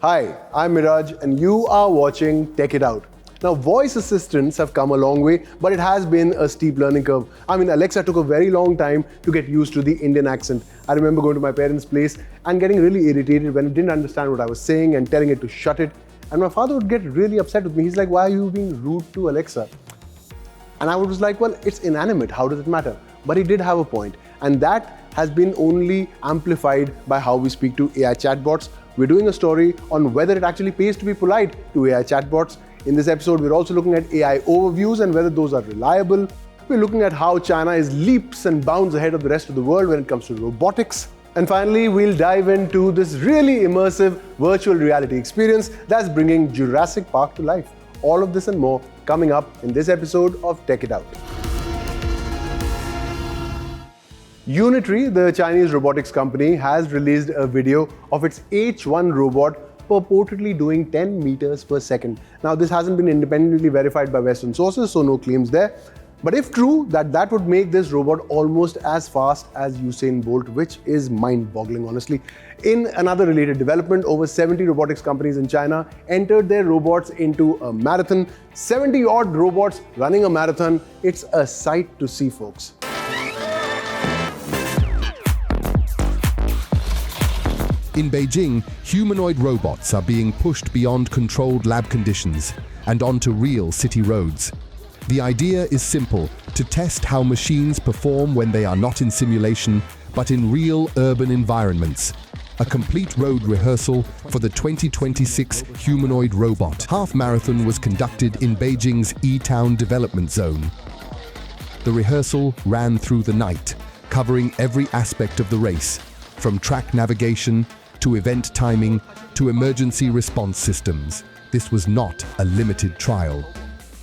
Hi, I'm Miraj and you are watching Tech It Out. Now, voice assistants have come a long way, but it has been a steep learning curve. I mean, Alexa took a very long time to get used to the Indian accent. I remember going to my parents' place and getting really irritated when it didn't understand what I was saying and telling it to shut it. And my father would get really upset with me. He's like, why are you being rude to Alexa? And I was like, well, it's inanimate. How does it matter? But he did have a point. And that has been only amplified by how we speak to AI chatbots. We're doing a story on whether it actually pays to be polite to AI chatbots. In this episode, we're also looking at AI overviews and whether those are reliable. We're looking at how China is leaps and bounds ahead of the rest of the world when it comes to robotics. And finally, we'll dive into this really immersive virtual reality experience that's bringing Jurassic Park to life. All of this and more coming up in this episode of Tech It Out. Unitary, the Chinese robotics company, has released a video of its H1 robot purportedly doing 10 meters per second. Now, this hasn't been independently verified by Western sources, so no claims there. But if true, that would make this robot almost as fast as Usain Bolt, which is mind-boggling, honestly. In another related development, over 70 robotics companies in China entered their robots into a marathon. 70-odd robots running a marathon. It's a sight to see, folks. In Beijing, humanoid robots are being pushed beyond controlled lab conditions and onto real city roads. The idea is simple: to test how machines perform when they are not in simulation, but in real urban environments. A complete road rehearsal for the 2026 humanoid robot half marathon was conducted in Beijing's E-Town development zone. The rehearsal ran through the night, covering every aspect of the race, from track navigation to event timing to emergency response systems. This was not a limited trial.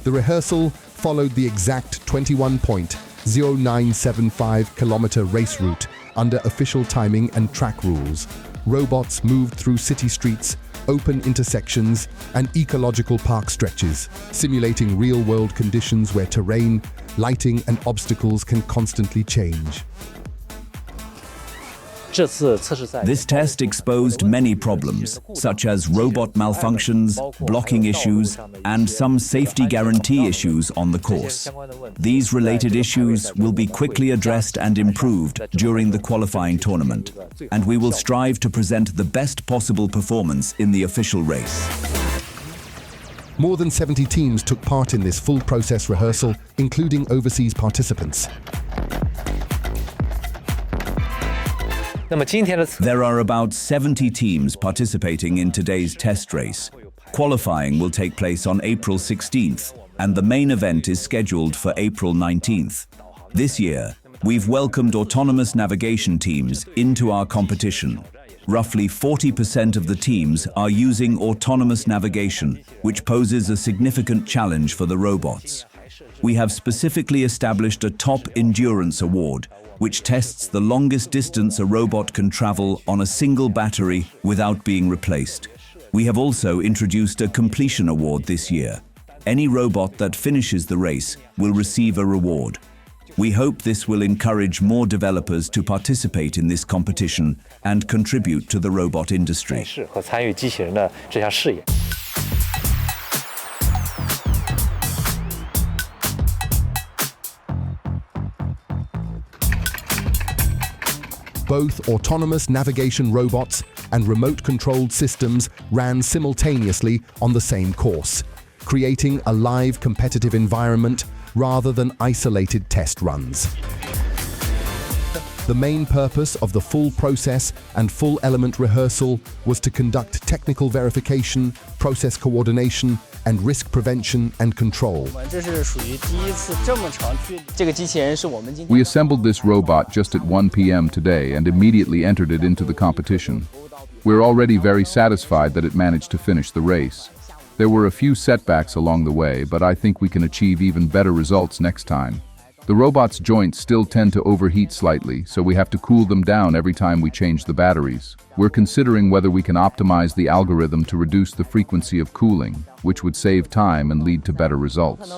The rehearsal followed the exact 21.0975 kilometer race route under official timing and track rules. Robots moved through city streets, open intersections, and ecological park stretches, simulating real-world conditions where terrain, lighting, and obstacles can constantly change. This test exposed many problems, such as robot malfunctions, blocking issues, and some safety guarantee issues on the course. These related issues will be quickly addressed and improved during the qualifying tournament, and we will strive to present the best possible performance in the official race. More than 70 teams took part in this full process rehearsal, including overseas participants. There are about 70 teams participating in today's test race. Qualifying will take place on April 16th, and the main event is scheduled for April 19th. This year, we've welcomed autonomous navigation teams into our competition. Roughly 40% of the teams are using autonomous navigation, which poses a significant challenge for the robots. We have specifically established a top endurance award, which tests the longest distance a robot can travel on a single battery without being replaced. We have also introduced a completion award this year. Any robot that finishes the race will receive a reward. We hope this will encourage more developers to participate in this competition and contribute to the robot industry. Both autonomous navigation robots and remote-controlled systems ran simultaneously on the same course, creating a live competitive environment rather than isolated test runs. The main purpose of the full process and full element rehearsal was to conduct technical verification, process coordination, and risk prevention and control. We assembled this robot just at 1 p.m. today and immediately entered it into the competition. We're already very satisfied that it managed to finish the race. There were a few setbacks along the way, but I think we can achieve even better results next time. The robot's joints still tend to overheat slightly, so we have to cool them down every time we change the batteries. We're considering whether we can optimize the algorithm to reduce the frequency of cooling, which would save time and lead to better results.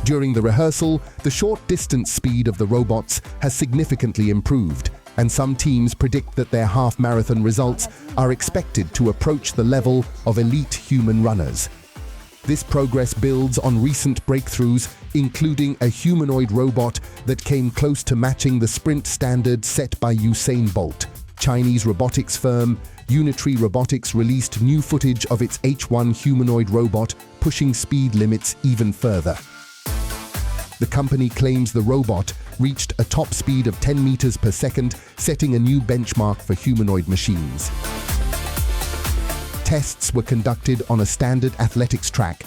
During the rehearsal, the short distance speed of the robots has significantly improved, and some teams predict that their half-marathon results are expected to approach the level of elite human runners. This progress builds on recent breakthroughs, including a humanoid robot that came close to matching the sprint standard set by Usain Bolt. Chinese robotics firm Unitary Robotics released new footage of its H1 humanoid robot, pushing speed limits even further. The company claims the robot reached a top speed of 10 meters per second, setting a new benchmark for humanoid machines. Tests were conducted on a standard athletics track.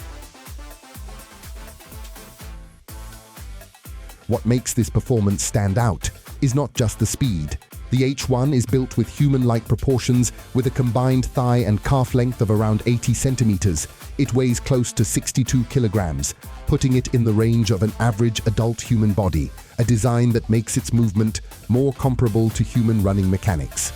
What makes this performance stand out is not just the speed. The H1 is built with human-like proportions with a combined thigh and calf length of around 80 centimeters. It weighs close to 62 kilograms, putting it in the range of an average adult human body, a design that makes its movement more comparable to human running mechanics.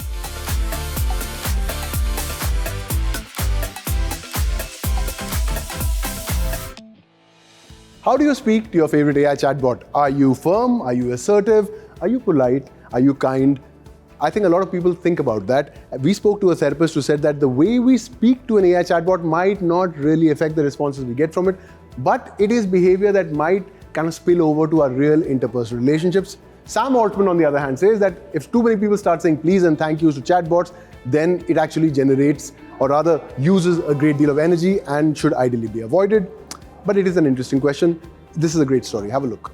How do you speak to your favorite AI chatbot? Are you firm? Are you assertive? Are you polite? Are you kind? I think a lot of people think about that. We spoke to a therapist who said that the way we speak to an AI chatbot might not really affect the responses we get from it, but it is behavior that might kind of spill over to our real interpersonal relationships. Sam Altman, on the other hand, says that if too many people start saying please and thank yous to chatbots, then it actually generates, or rather uses, a great deal of energy and should ideally be avoided. But it is an interesting question. This is a great story. Have a look.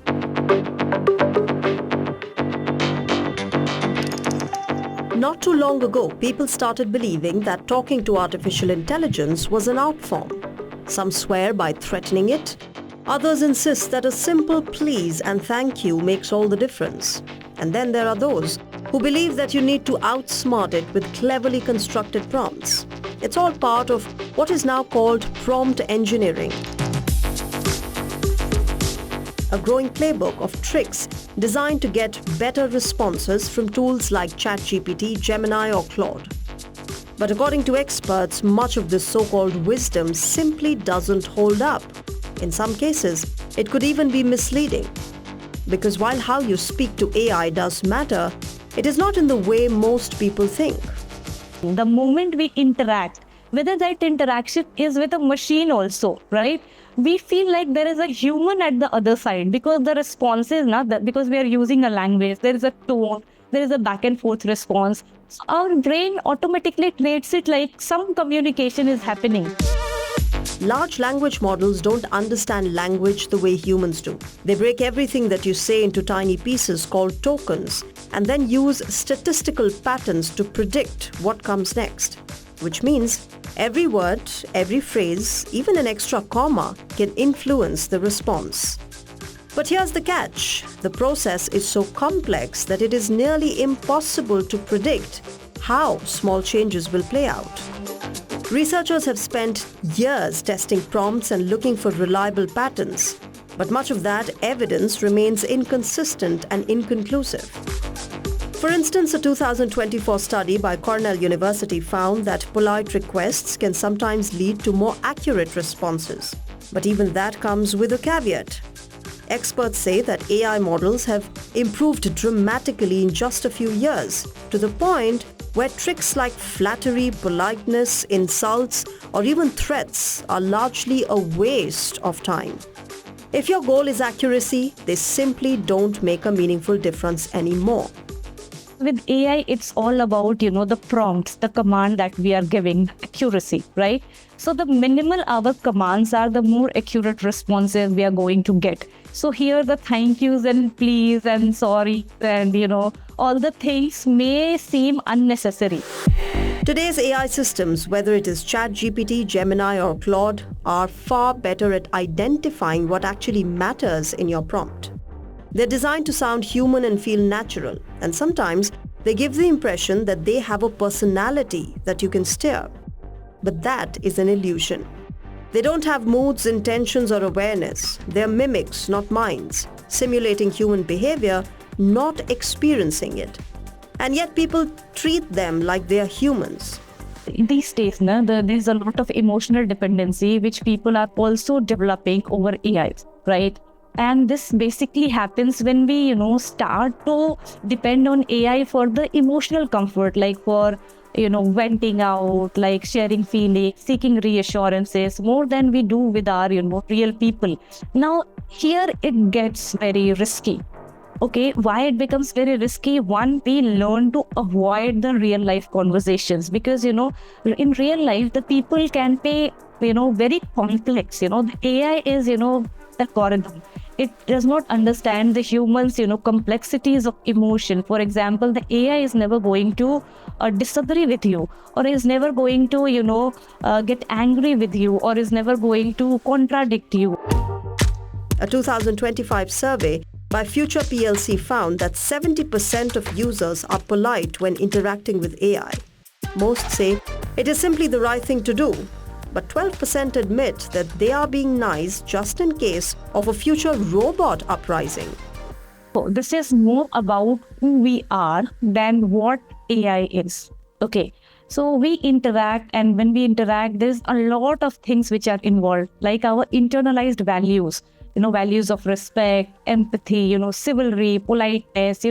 Not too long ago, people started believing that talking to artificial intelligence was an art form. Some swear by threatening it. Others insist that a simple please and thank you makes all the difference. And then there are those who believe that you need to outsmart it with cleverly constructed prompts. It's all part of what is now called prompt engineering, a growing playbook of tricks designed to get better responses from tools like ChatGPT, Gemini or Claude. But according to experts, much of this so-called wisdom simply doesn't hold up. In some cases, it could even be misleading. Because while how you speak to AI does matter, it is not in the way most people think. The moment we interact, whether that interaction is with a machine also, right? We feel like there is a human at the other side because the response is not that, because we are using a language, there is a tone, there is a back and forth response. So our brain automatically treats it like some communication is happening. Large language models don't understand language the way humans do. They break everything that you say into tiny pieces called tokens and then use statistical patterns to predict what comes next. Which means every word, every phrase, even an extra comma can influence the response. But here's the catch. The process is so complex that it is nearly impossible to predict how small changes will play out. Researchers have spent years testing prompts and looking for reliable patterns, but much of that evidence remains inconsistent and inconclusive. For instance, a 2024 study by Cornell University found that polite requests can sometimes lead to more accurate responses. But even that comes with a caveat. Experts say that AI models have improved dramatically in just a few years, to the point where tricks like flattery, politeness, insults, or even threats are largely a waste of time. If your goal is accuracy, they simply don't make a meaningful difference anymore. With AI, it's all about, the prompts, the command that we are giving, accuracy, right? So the minimal our commands are, the more accurate responses we are going to get. So here the thank yous and please and sorry and, all the things may seem unnecessary. Today's AI systems, whether it is ChatGPT, Gemini or Claude, are far better at identifying what actually matters in your prompt. They're designed to sound human and feel natural, and sometimes they give the impression that they have a personality that you can steer. But that is an illusion. They don't have moods, intentions, or awareness. They're mimics, not minds, simulating human behavior, not experiencing it. And yet people treat them like they are humans. These days, there's a lot of emotional dependency which people are also developing over AI, right? And this basically happens when we, start to depend on AI for the emotional comfort, like for, venting out, like sharing feelings, seeking reassurances, more than we do with our, real people. Now, here it gets very risky. Okay, why it becomes very risky? One, we learn to avoid the real life conversations because, in real life, the people can be, very complex. The AI is, algorithm. It does not understand the humans, complexities of emotion. For example, the AI is never going to disagree with you, or is never going to, get angry with you, or is never going to contradict you. A 2025 survey by Future PLC found that 70% of users are polite when interacting with AI. Most say it is simply the right thing to do, but 12% admit that they are being nice just in case of a future robot uprising. So this is more about who we are than what AI is. Okay, so we interact, and when we interact, there's a lot of things which are involved, like our internalized values. Values of respect, empathy, chivalry, politeness,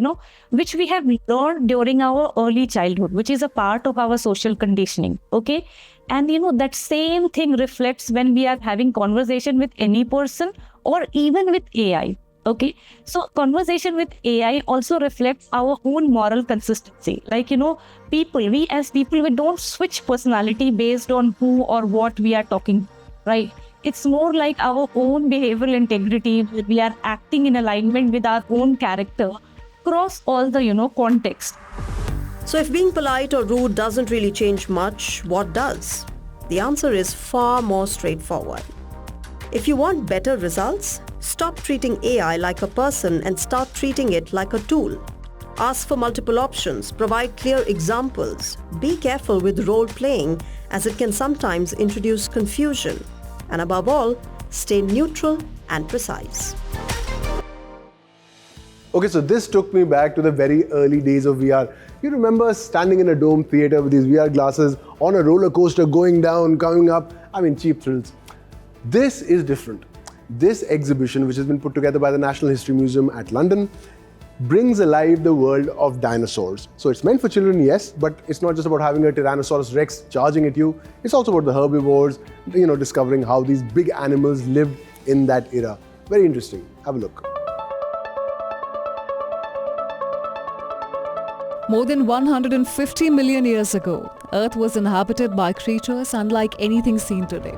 which we have learned during our early childhood, which is a part of our social conditioning. Okay. And, that same thing reflects when we are having conversation with any person or even with AI. Okay. So conversation with AI also reflects our own moral consistency. Like, we as people, we don't switch personality based on who or what we are talking, right? It's more like our own behavioral integrity. We are acting in alignment with our own character across all the, context. So if being polite or rude doesn't really change much, what does? The answer is far more straightforward. If you want better results, stop treating AI like a person and start treating it like a tool. Ask for multiple options, provide clear examples, be careful with role-playing as it can sometimes introduce confusion. And above all, stay neutral and precise. Okay, so this took me back to the very early days of VR. You remember standing in a dome theater with these VR glasses on a roller coaster going down, coming up, cheap thrills. This is different. This exhibition, which has been put together by the National History Museum at London, brings alive the world of dinosaurs. So it's meant for children, yes, but it's not just about having a Tyrannosaurus Rex charging at you. It's also about the herbivores, discovering how these big animals lived in that era. Very interesting. Have a look. More than 150 million years ago, Earth was inhabited by creatures unlike anything seen today.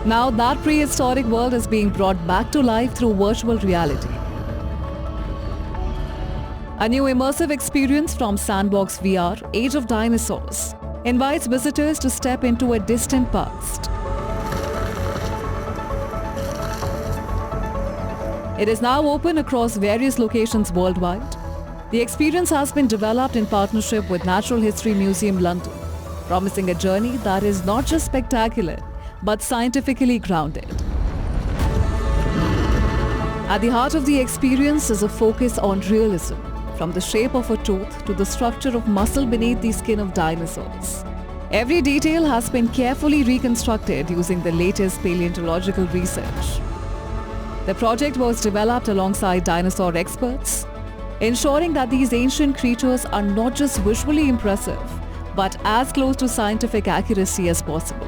Now that prehistoric world is being brought back to life through virtual reality. A new immersive experience from Sandbox VR, Age of Dinosaurs, invites visitors to step into a distant past. It is now open across various locations worldwide. The experience has been developed in partnership with Natural History Museum London, promising a journey that is not just spectacular, but scientifically grounded. At the heart of the experience is a focus on realism, from the shape of a tooth to the structure of muscle beneath the skin of dinosaurs. Every detail has been carefully reconstructed using the latest paleontological research. The project was developed alongside dinosaur experts, ensuring that these ancient creatures are not just visually impressive, but as close to scientific accuracy as possible.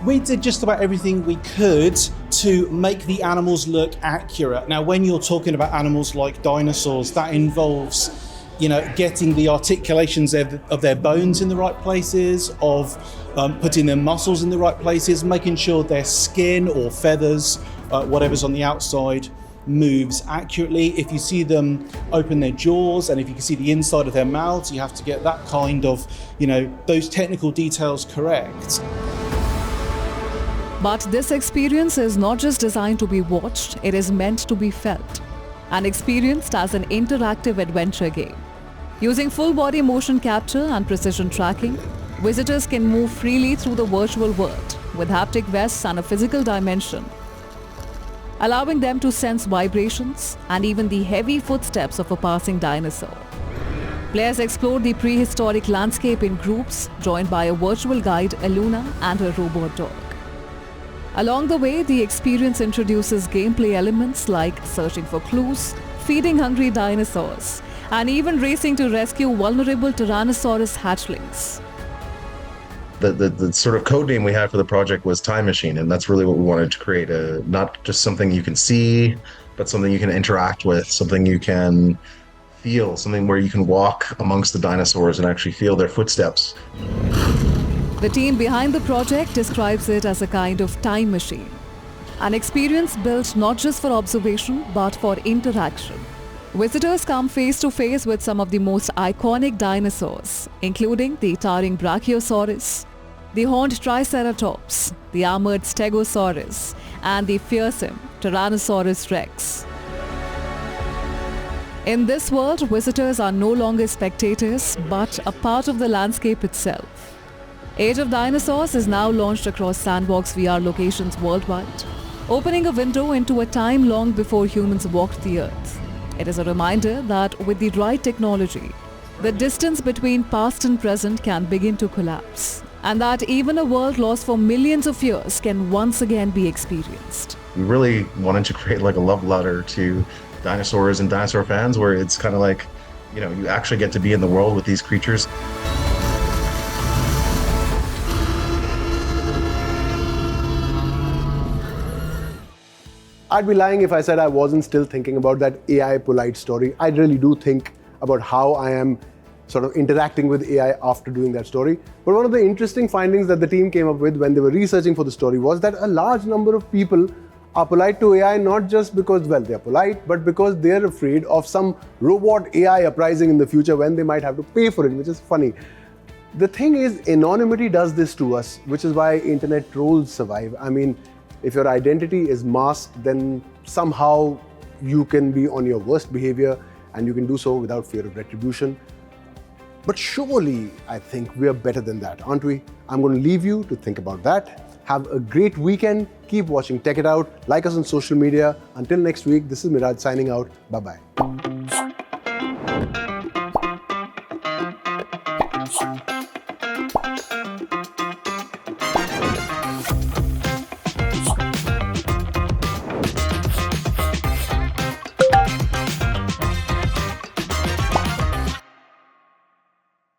We did just about everything we could to make the animals look accurate. Now, when you're talking about animals like dinosaurs, that involves, getting the articulations of their bones in the right places, of putting their muscles in the right places, making sure their skin or feathers, whatever's on the outside, moves accurately. If you see them open their jaws and if you can see the inside of their mouths, you have to get that kind of, those technical details correct. But this experience is not just designed to be watched, it is meant to be felt and experienced as an interactive adventure game. Using full body motion capture and precision tracking, visitors can move freely through the virtual world with haptic vests and a physical dimension, allowing them to sense vibrations and even the heavy footsteps of a passing dinosaur. Players explore the prehistoric landscape in groups, joined by a virtual guide, Aluna, and her robot dog. Along the way, the experience introduces gameplay elements like searching for clues, feeding hungry dinosaurs, and even racing to rescue vulnerable Tyrannosaurus hatchlings. The sort of code name we had for the project was Time Machine, and that's really what we wanted to create, not just something you can see, but something you can interact with, something you can feel, something where you can walk amongst the dinosaurs and actually feel their footsteps. The team behind the project describes it as a kind of time machine, an experience built not just for observation but for interaction. Visitors come face to face with some of the most iconic dinosaurs, including the towering Brachiosaurus, the horned Triceratops, the armored Stegosaurus, and the fearsome Tyrannosaurus rex. In this world, visitors are no longer spectators, but a part of the landscape itself. Age of Dinosaurs is now launched across Sandbox VR locations worldwide, opening a window into a time long before humans walked the earth. It is a reminder that with the right technology, the distance between past and present can begin to collapse, and that even a world lost for millions of years can once again be experienced. We really wanted to create like a love letter to dinosaurs and dinosaur fans, where it's kind of like, you actually get to be in the world with these creatures. I'd be lying if I said I wasn't still thinking about that AI Polite story. I really do think about how I am sort of interacting with AI after doing that story. But one of the interesting findings that the team came up with when they were researching for the story was that a large number of people are polite to AI not just because, well, they're polite, but because they're afraid of some robot AI uprising in the future when they might have to pay for it, which is funny. The thing is, anonymity does this to us, which is why internet trolls survive. I mean, if your identity is masked, then somehow you can be on your worst behavior and you can do so without fear of retribution. But surely, I think we're better than that, aren't we? I'm going to leave you to think about that. Have a great weekend. Keep watching Tech It Out. Like us on social media. Until next week, this is Miraj signing out. Bye-bye.